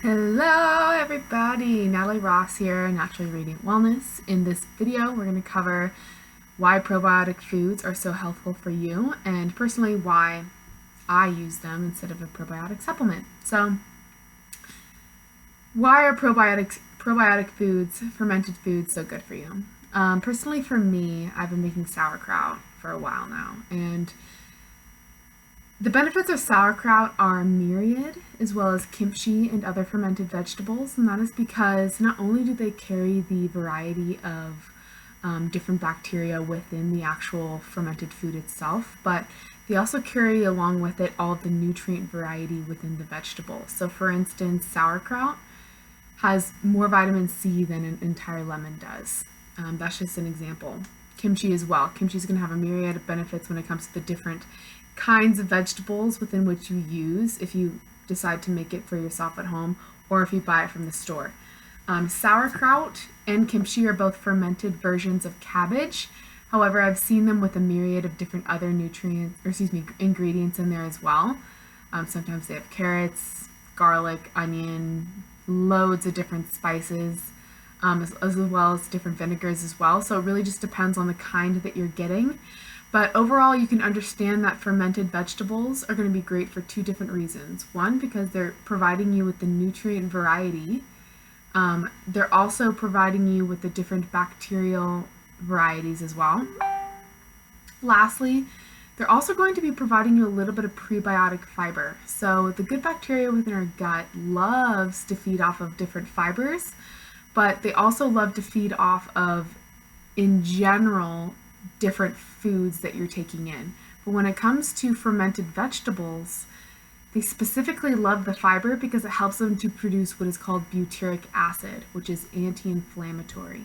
Hello everybody, Natalie Ross here, Naturally Radiant Wellness. In this video, we're going to cover why probiotic foods are so helpful for you and personally why I use them instead of a probiotic supplement. So, why are probiotic foods, fermented foods, so good for you? Personally for me, I've been making sauerkraut for a while now, and the benefits of sauerkraut are myriad, as well as kimchi and other fermented vegetables, and that is because not only do they carry the variety of different bacteria within the actual fermented food itself, but they also carry along with it all of the nutrient variety within the vegetable. So for instance, sauerkraut has more vitamin C than an entire lemon does. That's just an example. Kimchi as well. Kimchi is going to have a myriad of benefits when it comes to the different kinds of vegetables within which you use if you decide to make it for yourself at home or if you buy it from the store. Sauerkraut and kimchi are both fermented versions of cabbage. However, I've seen them with a myriad of different other ingredients in there as well. Sometimes they have carrots, garlic, onion, loads of different spices, as well as different vinegars as well. So it really just depends on the kind that you're getting. But overall, you can understand that fermented vegetables are going to be great for two different reasons. One, because they're providing you with the nutrient variety. They're also providing you with the different bacterial varieties as well. Lastly, they're also going to be providing you a little bit of prebiotic fiber. So the good bacteria within our gut loves to feed off of different fibers, but they also love to feed off of, in general, different foods that you're taking in. But when it comes to fermented vegetables, they specifically love the fiber because it helps them to produce what is called butyric acid, which is anti-inflammatory.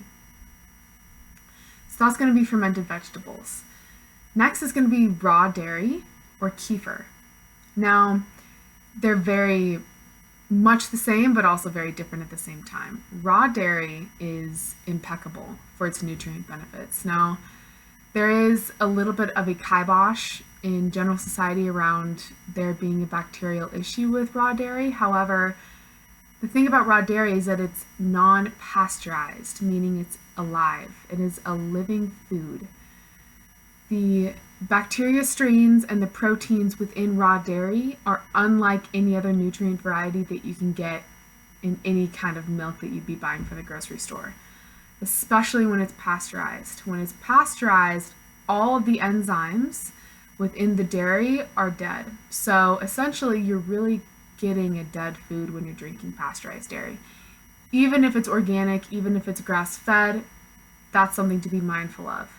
So that's going to be fermented vegetables. Next is going to be raw dairy or kefir. Now, they're very much the same, but also very different at the same time. Raw dairy is impeccable for its nutrient benefits. Now, there is a little bit of a kibosh in general society around there being a bacterial issue with raw dairy. However, the thing about raw dairy is that it's non-pasteurized, meaning it's alive. It is a living food. The bacteria strains and the proteins within raw dairy are unlike any other nutrient variety that you can get in any kind of milk that you'd be buying from the grocery store, especially when it's pasteurized. When it's pasteurized, all of the enzymes within the dairy are dead. So essentially, you're really getting a dead food when you're drinking pasteurized dairy. Even if it's organic, even if it's grass-fed, that's something to be mindful of.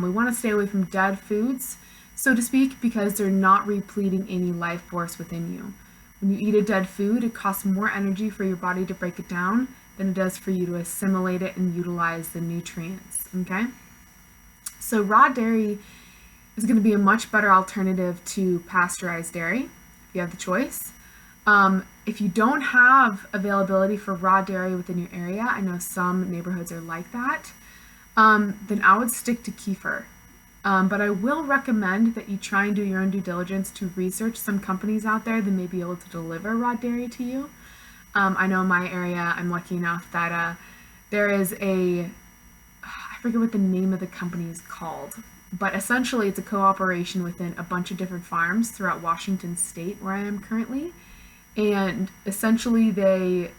We want to stay away from dead foods, so to speak, because they're not repleting any life force within you. When you eat a dead food, it costs more energy for your body to break it down than it does for you to assimilate it and utilize the nutrients, okay? So raw dairy is going to be a much better alternative to pasteurized dairy, if you have the choice. If you don't have availability for raw dairy within your area, I know some neighborhoods are like that, then I would stick to kefir. But I will recommend that you try and do your own due diligence to research some companies out there that may be able to deliver raw dairy to you. I know in my area, I'm lucky enough that there is I forget what the name of the company is called, but essentially it's a cooperation within a bunch of different farms throughout Washington State, where I am currently, and essentially they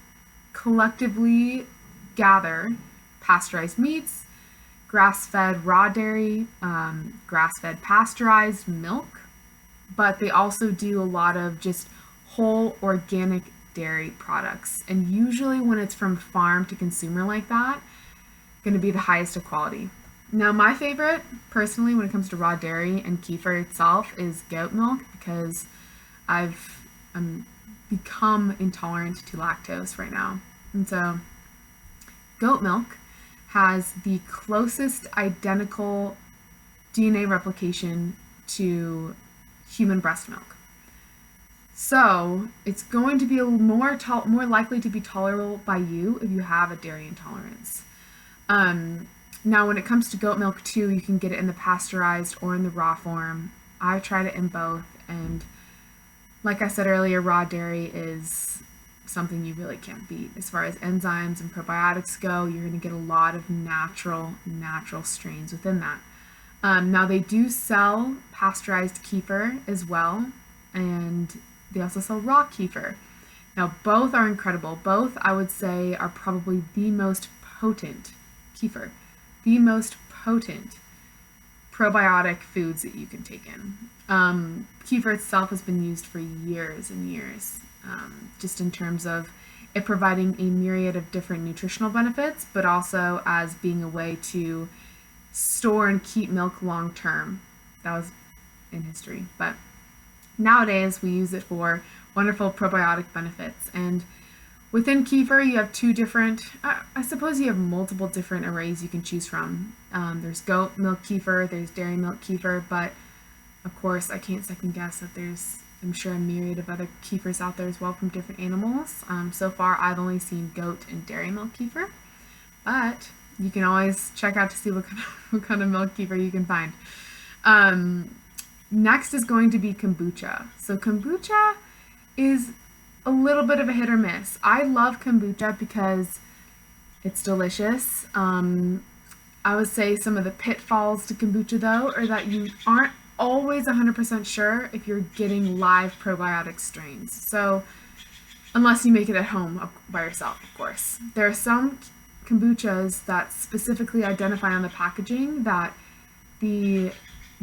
collectively gather pasteurized meats, grass-fed raw dairy, grass-fed pasteurized milk, but they also do a lot of just whole organic dairy products. And usually when it's from farm to consumer like that, going to be the highest of quality. Now, my favorite, personally, when it comes to raw dairy and kefir itself, is goat milk, because I've become intolerant to lactose right now. And so goat milk has the closest identical DNA replication to human breast milk. So it's going to be more likely to be tolerable by you if you have a dairy intolerance. Now, when it comes to goat milk too, you can get it in the pasteurized or in the raw form. I've tried it in both, and like I said earlier, raw dairy is something you really can't beat. As far as enzymes and probiotics go, you're going to get a lot of natural strains within that. Now they do sell pasteurized kefir as well, and they also sell raw kefir. Now both are incredible. Both, I would say, are probably the most potent kefir, the most potent probiotic foods that you can take in. Kefir itself has been used for years and years, just in terms of it providing a myriad of different nutritional benefits, but also as being a way to store and keep milk long term. That was in history, but nowadays we use it for wonderful probiotic benefits. And within kefir, you have two different, I suppose you have multiple different arrays you can choose from. There's goat milk kefir, there's dairy milk kefir, but of course I can't second guess that there's, I'm sure, a myriad of other kefirs out there as well from different animals. So far I've only seen goat and dairy milk kefir, but you can always check out to see what kind of milk kefir you can find. Next is going to be kombucha. So kombucha is a little bit of a hit or miss. I love kombucha because it's delicious. I would say some of the pitfalls to kombucha, though, are that you aren't always 100% sure if you're getting live probiotic strains. So unless you make it at home by yourself, of course. There are some kombuchas that specifically identify on the packaging that the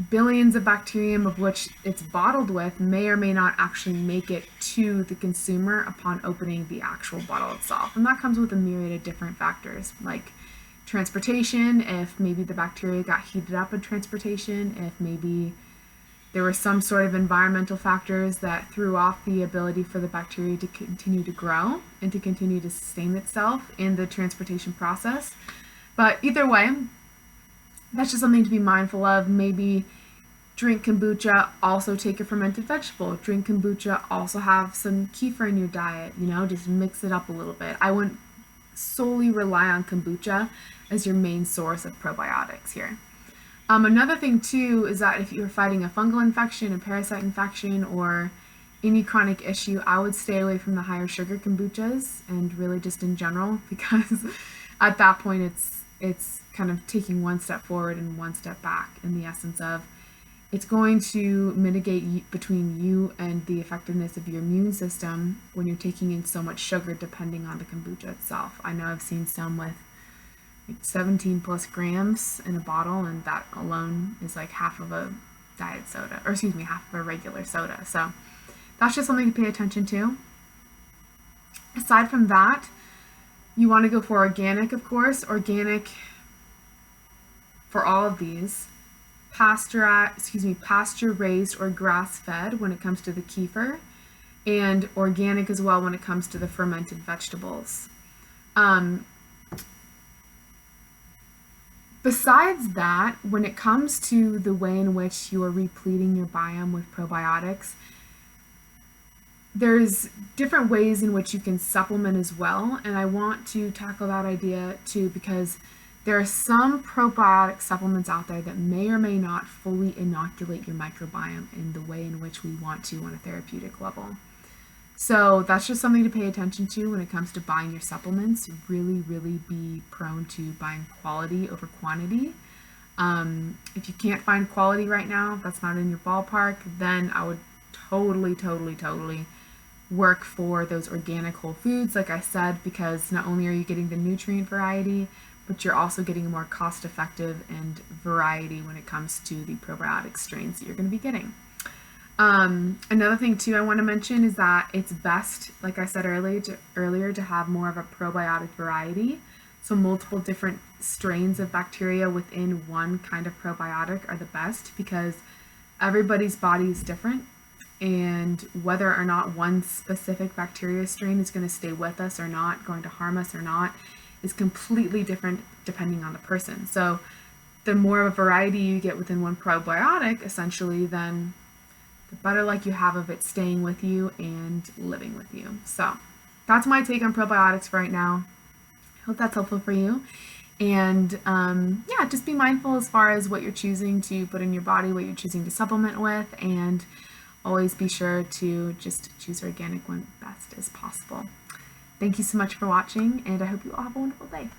billions of bacterium of which it's bottled with may or may not actually make it to the consumer upon opening the actual bottle itself. And that comes with a myriad of different factors, like transportation, if maybe the bacteria got heated up in transportation, if maybe there were some sort of environmental factors that threw off the ability for the bacteria to continue to grow and to continue to sustain itself in the transportation process. But either way, that's just something to be mindful of. Maybe drink kombucha, also take a fermented vegetable. Drink kombucha, also have some kefir in your diet, just mix it up a little bit. I wouldn't solely rely on kombucha as your main source of probiotics here. Another thing too is that if you're fighting a fungal infection, a parasite infection, or any chronic issue, I would stay away from the higher sugar kombuchas and really just in general, because at that point it's kind of taking one step forward and one step back in the essence of it's going to mitigate between you and the effectiveness of your immune system when you're taking in so much sugar depending on the kombucha itself. I know I've seen some with like 17 plus grams in a bottle, and that alone is like half of a diet soda, or excuse me, half of a regular soda. So that's just something to pay attention to. Aside from that, you want to go for organic, of course. Organic for all of these. Pasture raised or grass fed when it comes to the kefir, and organic as well when it comes to the fermented vegetables. Besides that, when it comes to the way in which you are repleting your biome with probiotics, there's different ways in which you can supplement as well, and I want to tackle that idea too because there are some probiotic supplements out there that may or may not fully inoculate your microbiome in the way in which we want to on a therapeutic level. So that's just something to pay attention to when it comes to buying your supplements. Really be prone to buying quality over quantity. If you can't find quality right now, if that's not in your ballpark, then I would totally work for those organic whole foods, like I said, because not only are you getting the nutrient variety, but you're also getting a more cost-effective and variety when it comes to the probiotic strains that you're going to be getting. Another thing too I want to mention is that it's best, like I said earlier, to have more of a probiotic variety. So multiple different strains of bacteria within one kind of probiotic are the best, because everybody's body is different, and whether or not one specific bacteria strain is going to stay with us or not, going to harm us or not, is completely different depending on the person. So the more of a variety you get within one probiotic, essentially, then the better like you have of it staying with you and living with you. So that's my take on probiotics for right now. I hope that's helpful for you. And yeah, just be mindful as far as what you're choosing to put in your body, what you're choosing to supplement with, and always be sure to just choose organic when best as possible. Thank you so much for watching, and I hope you all have a wonderful day.